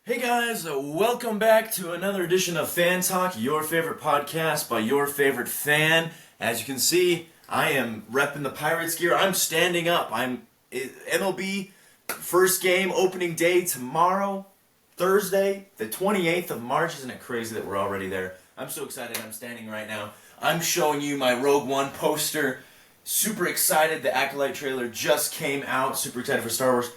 Hey guys, welcome back to another edition of Fan Talk, your favorite podcast by your favorite fan. As you can see, I am repping the Pirates gear. I'm standing up. I'm MLB first game opening day tomorrow, Thursday, the 28th of March. Isn't it crazy that we're already there? I'm so excited. I'm standing right now. I'm showing you my Rogue One poster. Super excited. The Acolyte trailer just came out. Super excited for Star Wars.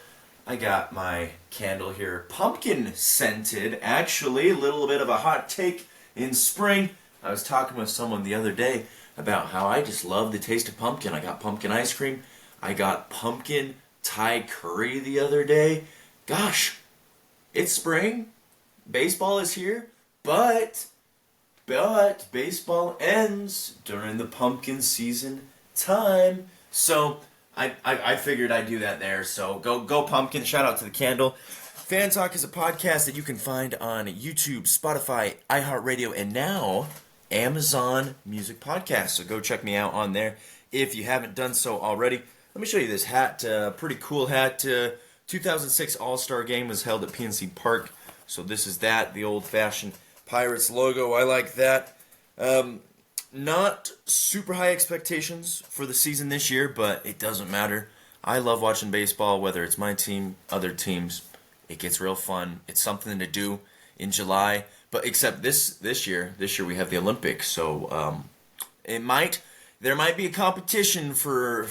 I got my candle here, pumpkin scented, actually, a little bit of a hot take in spring. I was talking with someone the other day about how I just love the taste of pumpkin. I got pumpkin ice cream. I got pumpkin Thai curry the other day. Gosh, it's spring. Baseball is here, but baseball ends during the pumpkin season time. So I figured I'd do that there. So go pumpkin. Shout out to the candle. Fan Talk is a podcast that you can find on YouTube, Spotify, iHeartRadio, and now Amazon Music Podcast. So go check me out on there if you haven't done so already. Let me show you this hat. Pretty cool hat. 2006 All-Star Game was held at PNC Park. So this is that, the old-fashioned Pirates logo. I like that. Not super high expectations for the season this year, but it doesn't matter. I love watching baseball, whether it's my team, other teams. It gets real fun. It's something to do in July, but except this year we have the Olympics, so there might be a competition for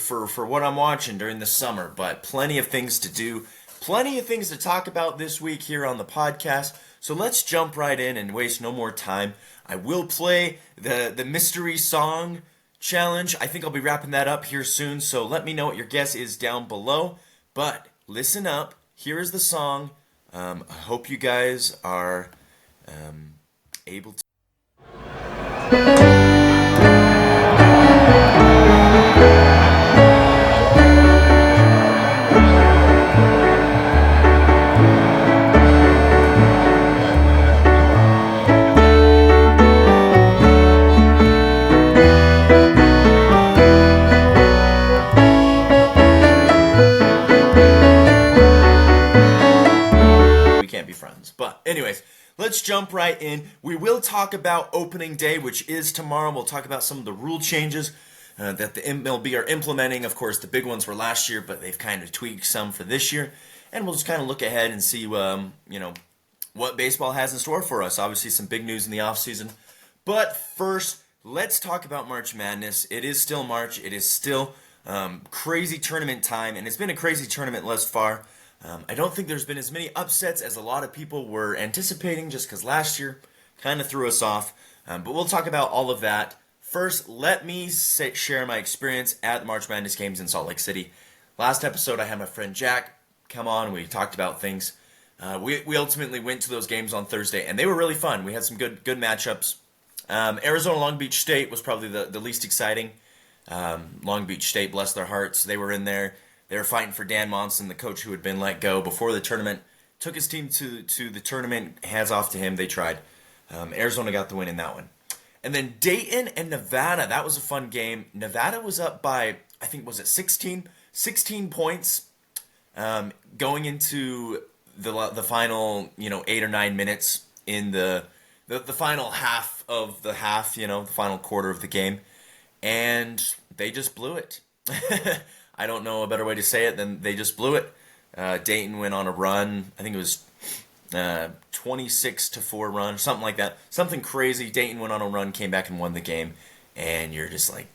what I'm watching during the summer, but plenty of things to do, plenty of things to talk about this week here on the podcast. So let's jump right in and waste no more time. I will play the mystery song challenge. I think I'll be wrapping that up here soon, so let me know what your guess is down below. But listen up. Here is the song. I hope you guys are able to. But anyways, let's jump right in. We will talk about opening day, which is tomorrow. We'll talk about some of the rule changes that the MLB are implementing. Of course, the big ones were last year, but they've kind of tweaked some for this year. And we'll just kind of look ahead and see, what baseball has in store for us. Obviously, some big news in the offseason. But first, let's talk about March Madness. It is still March. It is still crazy tournament time, and it's been a crazy tournament thus far. I don't think there's been as many upsets as a lot of people were anticipating just because last year kind of threw us off. But we'll talk about all of that. First, let me share my experience at the March Madness games in Salt Lake City. Last episode, I had my friend Jack come on. We talked about things. We ultimately went to those games on Thursday, and they were really fun. We had some good matchups. Arizona Long Beach State was probably the least exciting. Long Beach State, bless their hearts, they were in there. They were fighting for Dan Monson, the coach who had been let go before the tournament. Took his team to the tournament. Hands off to him. They tried. Arizona got the win in that one. And then Dayton and Nevada. That was a fun game. Nevada was up by, I think, was it 16 points going into the final, 8 or 9 minutes in the final half of the half, the final quarter of the game. And they just blew it. I don't know a better way to say it than they just blew it. Dayton went on a run. I think it was 26-4 run, something like that. Something crazy. Dayton went on a run, came back and won the game. And you're just like,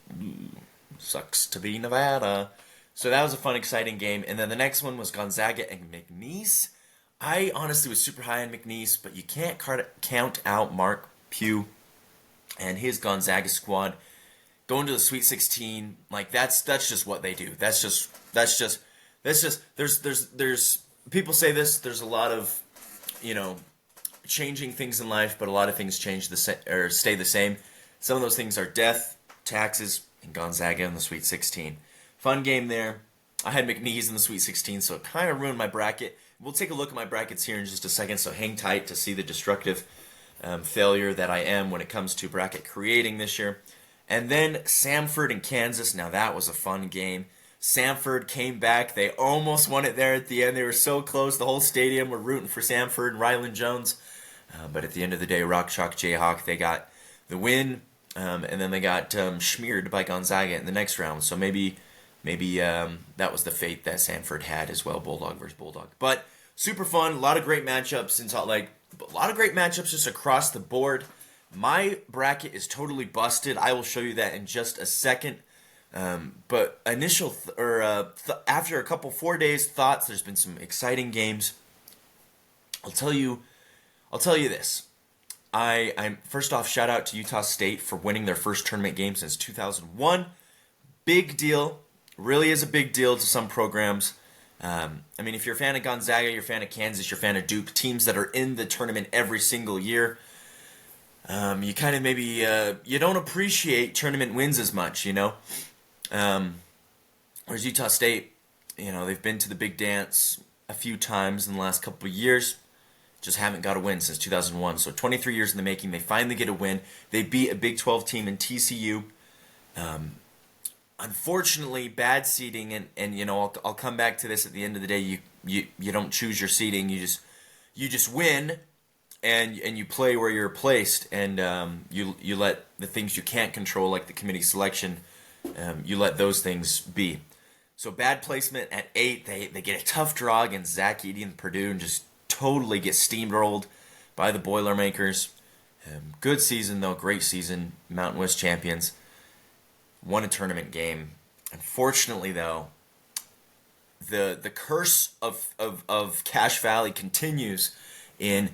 sucks to be Nevada. So that was a fun, exciting game. And then the next one was Gonzaga and McNeese. I honestly was super high on McNeese, but you can't count out Mark Pugh and his Gonzaga squad. Going to the Sweet 16, like that's just what they do. That's just there's people say this. There's a lot of changing things in life, but a lot of things change or stay the same. Some of those things are death, taxes, and Gonzaga in the Sweet 16. Fun game there. I had McNeese in the Sweet 16, so it kind of ruined my bracket. We'll take a look at my brackets here in just a second, so hang tight to see the destructive failure that I am when it comes to bracket creating this year. And then Samford and Kansas. Now that was a fun game. Samford came back. They almost won it there at the end. They were so close. The whole stadium were rooting for Samford and Ryland Jones. But at the end of the day, Rock Chalk Jayhawk, they got the win. And then they got smeared by Gonzaga in the next round. So maybe that was the fate that Samford had as well, Bulldog versus Bulldog. But super fun. A lot of great matchups in Salt Lake. A lot of great matchups just across the board. My bracket is totally busted. I will show you that in just a second. But after a couple 4 days thoughts, there's been some exciting games. I'll tell you this. I'm first off, shout out to Utah State for winning their first tournament game since 2001. Big deal. Really is a big deal to some programs. I mean, if you're a fan of Gonzaga, you're a fan of Kansas, you're a fan of Duke, teams that are in the tournament every single year, you kind of maybe you don't appreciate tournament wins as much, you know. Whereas Utah State, you know, they've been to the big dance a few times in the last couple of years, just haven't got a win since 2001. So 23 years in the making, they finally get a win. They beat a Big 12 team in TCU. Unfortunately, bad seeding, and you know, I'll come back to this at the end of the day. You don't choose your seeding. You just win, and you play where you're placed, and you let the things you can't control, like the committee selection, you let those things be. So bad placement at 8. They get a tough draw against Zach Edey and Purdue, and just totally get steamrolled by the Boilermakers. Good season though, great season. Mountain West champions. Won a tournament game. Unfortunately, though, the curse of Cache Valley continues in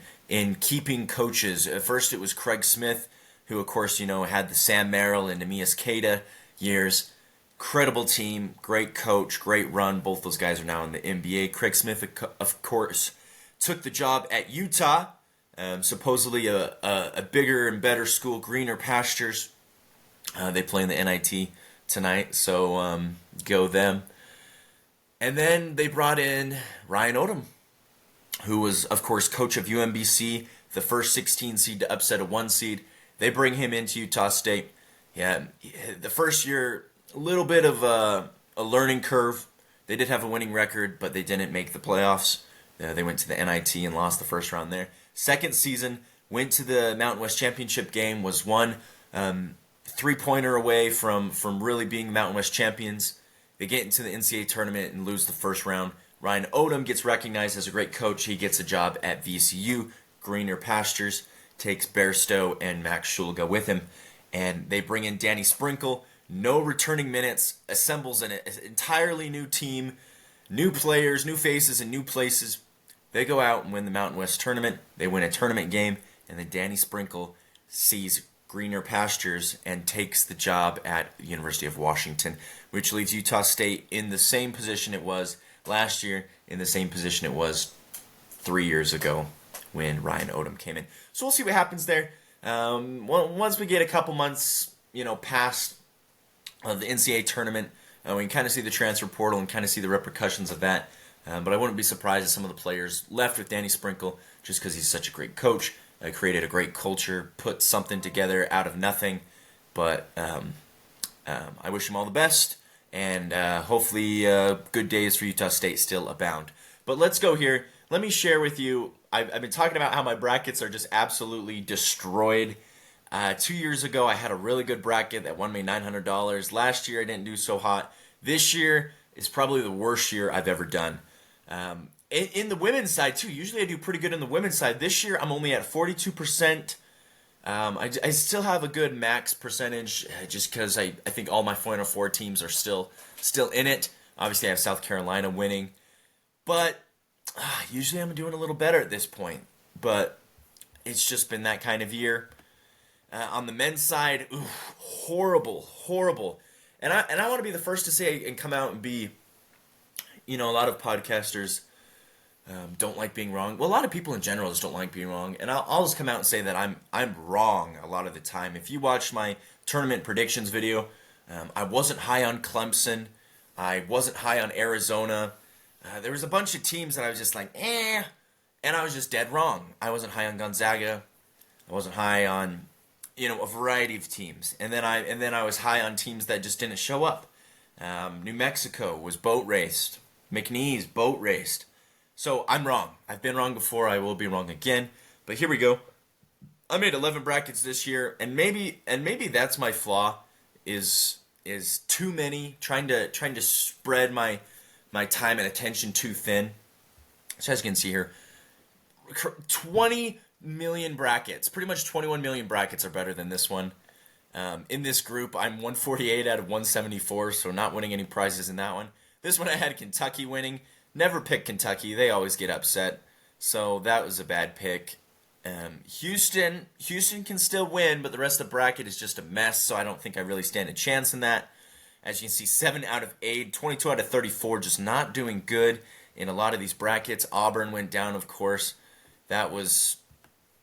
keeping coaches. At first, it was Craig Smith, who, of course, you know, had the Sam Merrill and Amias Queta years. Incredible team, great coach, great run. Both those guys are now in the NBA. Craig Smith, of course, took the job at Utah, supposedly a bigger and better school, greener pastures. They play in the NIT tonight, so go them. And then they brought in Ryan Odom, who was, of course, coach of UMBC, the first 16 seed to upset a 1 seed. They bring him into Utah State. Yeah, the first year, a little bit of a learning curve. They did have a winning record, but they didn't make the playoffs. They went to the NIT and lost the first round there. Second season, went to the Mountain West Championship game, was one three-pointer away from really being Mountain West champions. They get into the NCAA tournament and lose the first round. Ryan Odom gets recognized as a great coach. He gets a job at VCU, greener pastures, takes Bairstow and Max Shulga with him. And they bring in Danny Sprinkle, no returning minutes, assembles an entirely new team, new players, new faces, and new places. They go out and win the Mountain West tournament. They win a tournament game, and then Danny Sprinkle sees greener pastures and takes the job at the University of Washington, which leaves Utah State in the same position it was last year, in the same position it was 3 years ago when Ryan Odom came in. So we'll see what happens there. Once we get a couple months, past the NCAA tournament, we can kind of see the transfer portal and kind of see the repercussions of that. But I wouldn't be surprised if some of the players left with Danny Sprinkle just because he's such a great coach, created a great culture, put something together out of nothing. But I wish him all the best, and hopefully good days for Utah State still abound. But let's go here. Let me share with you, I've been talking about how my brackets are just absolutely destroyed. 2 years ago, I had a really good bracket that won me $900. Last year, I didn't do so hot. This year is probably the worst year I've ever done. In the women's side, too, usually I do pretty good in the women's side. This year, I'm only at 42%. I still have a good max percentage just because I think all my Final Four teams are still in it. Obviously, I have South Carolina winning. But usually I'm doing a little better at this point. But it's just been that kind of year. On the men's side, horrible. And I want to be the first to say and come out and be, a lot of podcasters don't like being wrong. Well, a lot of people in general just don't like being wrong. And I'll just come out and say that I'm wrong a lot of the time. If you watch my tournament predictions video, I wasn't high on Clemson. I wasn't high on Arizona. There was a bunch of teams that I was just like, and I was just dead wrong. I wasn't high on Gonzaga. I wasn't high on, a variety of teams. And then I was high on teams that just didn't show up. New Mexico was boat raced. McNeese boat raced. So I'm wrong. I've been wrong before. I will be wrong again. But here we go. I made 11 brackets this year, and maybe that's my flaw. Is too many. Trying to spread my time and attention too thin. So as you can see here, 20 million brackets. Pretty much 21 million brackets are better than this one. In this group, I'm 148 out of 174, so not winning any prizes in that one. This one I had Kentucky winning. Never pick Kentucky. They always get upset. So that was a bad pick. Houston can still win, but the rest of the bracket is just a mess, so I don't think I really stand a chance in that. As you can see, 7 out of 8, 22 out of 34, just not doing good in a lot of these brackets. Auburn went down, of course. That was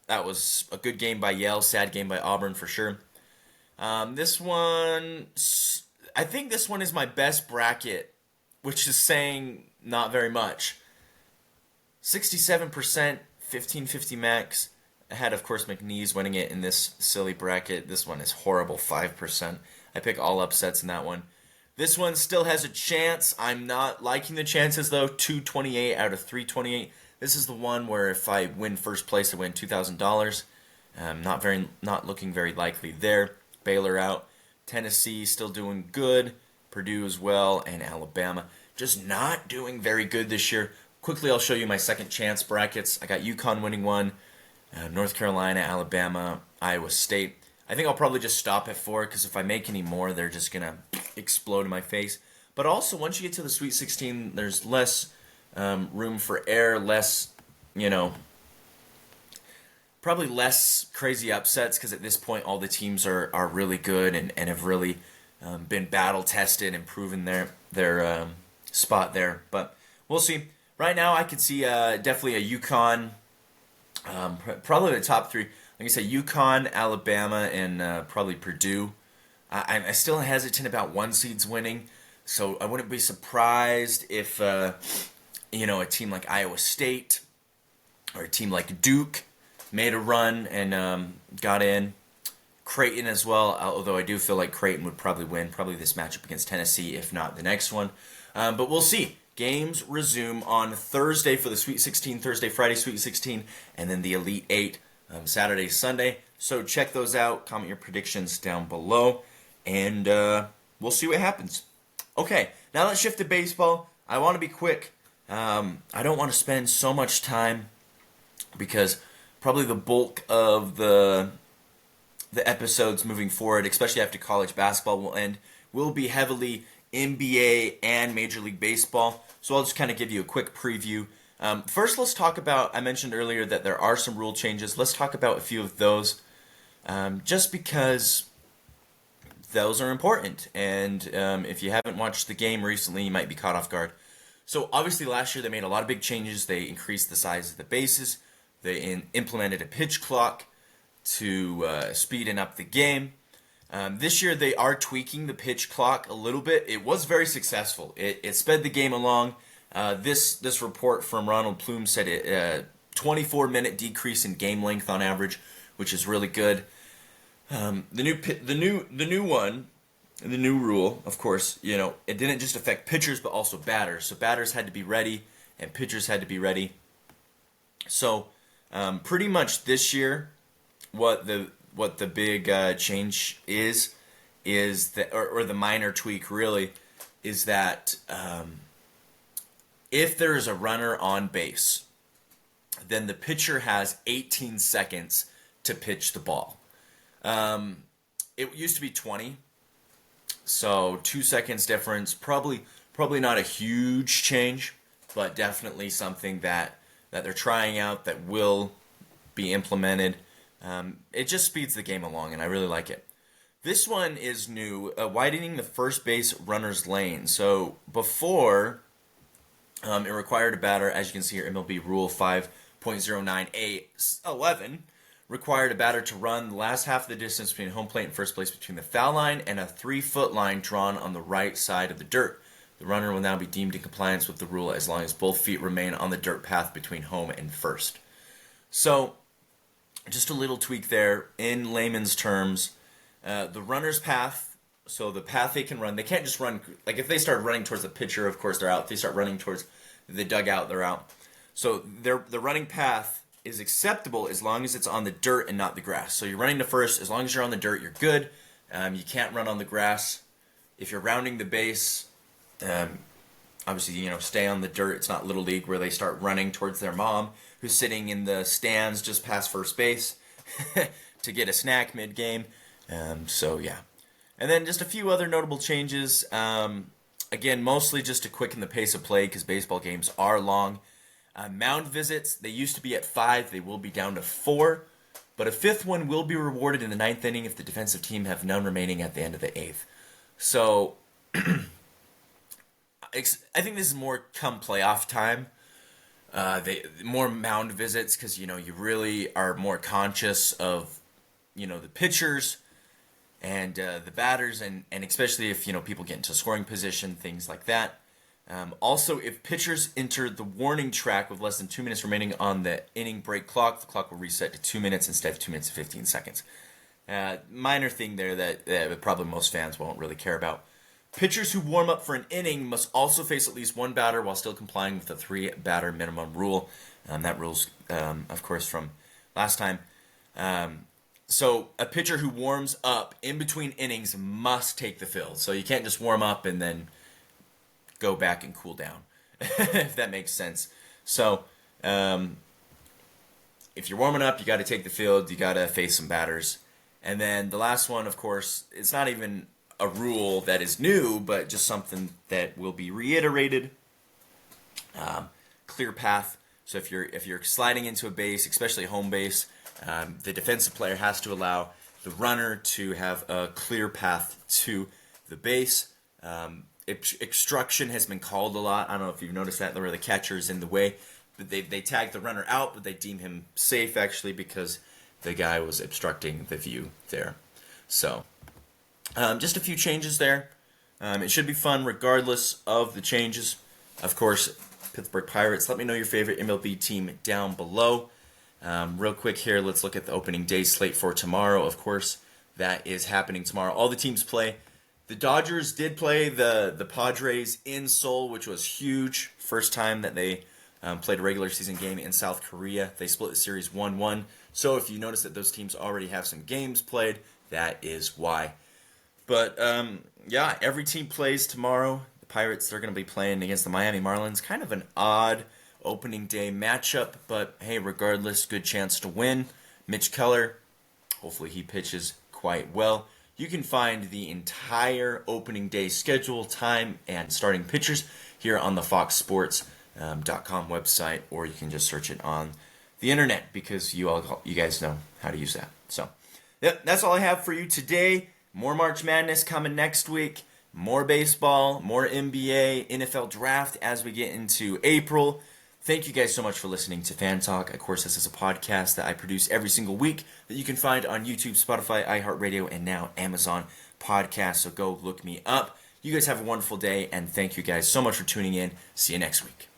a good game by Yale, sad game by Auburn for sure. This one, I think this one is my best bracket, which is saying not very much. 67%, 1550 max. I had, of course, McNeese winning it in this silly bracket. This one is horrible, 5%. I pick all upsets in that one. This one still has a chance. I'm not liking the chances, though. 228 out of 328. This is the one where if I win first place, I win $2,000. Not looking very likely there. Baylor out. Tennessee still doing good. Purdue as well, and Alabama just not doing very good this year. Quickly, I'll show you my second chance brackets. I got UConn winning one, North Carolina, Alabama, Iowa State. I think I'll probably just stop at 4 because if I make any more, they're just going to explode in my face. But also, once you get to the Sweet 16, there's less room for error, less, probably less crazy upsets because at this point, all the teams are really good and have really been battle-tested and proven their spot there. But we'll see. Right now, I could see definitely a UConn, probably the top 3. Like I said, UConn, Alabama, and probably Purdue. I'm still hesitant about 1 seeds winning, so I wouldn't be surprised if a team like Iowa State or a team like Duke made a run and got in. Creighton as well, although I do feel like Creighton would probably win, probably this matchup against Tennessee, if not the next one. But we'll see. Games resume on Thursday for the Sweet 16, Thursday, Friday, Sweet 16, and then the Elite 8, Saturday, Sunday. So check those out. Comment your predictions down below, and we'll see what happens. Okay, now let's shift to baseball. I want to be quick. I don't want to spend so much time because probably the bulk of the episodes moving forward, especially after college basketball will be heavily NBA and Major League Baseball. So I'll just kind of give you a quick preview. First, let's talk about, I mentioned earlier that there are some rule changes. Let's talk about a few of those just because those are important. And if you haven't watched the game recently, you might be caught off guard. So obviously last year they made a lot of big changes. They increased the size of the bases. They implemented a pitch clock to speeden up the game. This year they are tweaking the pitch clock a little bit. It was very successful. It sped the game along. This report from Ronald Plume said a 24-minute decrease in game length on average, which is really good. The new rule, of course, it didn't just affect pitchers but also batters. So batters had to be ready and pitchers had to be ready. So pretty much this year, what the big change is that, or the minor tweak really, is that if there is a runner on base, then the pitcher has 18 seconds to pitch the ball. It used to be 20, so 2 seconds difference. Probably not a huge change, but definitely something that they're trying out that will be implemented. It just speeds the game along, and I really like it. This one is new, widening the first base runner's lane. So before, it required a batter, as you can see here, MLB Rule 5.09A11, required a batter to run the last half of the distance between home plate and first base between the foul line and a 3-foot line drawn on the right side of the dirt. The runner will now be deemed in compliance with the rule as long as both feet remain on the dirt path between home and first. So, just a little tweak there. In layman's terms, the runner's path So the path they can run, they can't just run, like if they start running towards the pitcher, of course they're out. If they start running towards the dugout, they're out. So the running path is acceptable as long as it's on the dirt and not the grass. So you're running to first, as long as you're on the dirt, you're good. You can't run on the grass. If you're rounding the base, obviously, stay on the dirt. It's not Little League where they start running towards their mom, who's sitting in the stands just past first base to get a snack mid-game. So, yeah. And then just a few other notable changes. Again, mostly just to quicken the pace of play because baseball games are long. Mound visits, they used to be at 5. They will be down to 4. But a 5th one will be rewarded in the 9th inning if the defensive team have none remaining at the end of the 8th. So, I think this is more come playoff time. More mound visits because, you really are more conscious of, the pitchers and the batters, and especially if, people get into scoring position, things like that. Also, if pitchers enter the warning track with less than 2 minutes remaining on the inning break clock, the clock will reset to 2 minutes instead of 2 minutes and 15 seconds. Minor thing there that probably most fans won't really care about. Pitchers who warm up for an inning must also face at least one batter while still complying with the 3-batter minimum rule. That rule's, of course, from last time. So a pitcher who warms up in between innings must take the field. So you can't just warm up and then go back and cool down, if that makes sense. So if you're warming up, you got to take the field. You got to face some batters. And then the last one, of course, it's not even a rule that is new, but just something that will be reiterated. Clear path. So if you're sliding into a base, especially home base, the defensive player has to allow the runner to have a clear path to the base. Obstruction has been called a lot. I don't know if you've noticed that, where the catcher is in the way. But they tag the runner out, but they deem him safe, actually, because the guy was obstructing the view there. So, just a few changes there. It should be fun regardless of the changes. Of course, Pittsburgh Pirates, let me know your favorite MLB team down below. Real quick here, let's look at the opening day slate for tomorrow. Of course, that is happening tomorrow. All the teams play. The Dodgers did play the Padres in Seoul, which was huge. First time that they played a regular season game in South Korea. They split the series 1-1. So if you notice that those teams already have some games played, that is why. But, yeah, every team plays tomorrow. The Pirates, they're going to be playing against the Miami Marlins. Kind of an odd opening day matchup, but hey, regardless, good chance to win. Mitch Keller, hopefully he pitches quite well. You can find the entire opening day schedule, time, and starting pitchers here on the foxsports.com website, or you can just search it on the internet because you guys know how to use that. So, yep, that's all I have for you today. More March Madness coming next week. More baseball, more NBA, NFL draft as we get into April. Thank you guys so much for listening to Fan Talk. Of course, this is a podcast that I produce every single week that you can find on YouTube, Spotify, iHeartRadio, and now Amazon Podcasts. So go look me up. You guys have a wonderful day, and thank you guys so much for tuning in. See you next week.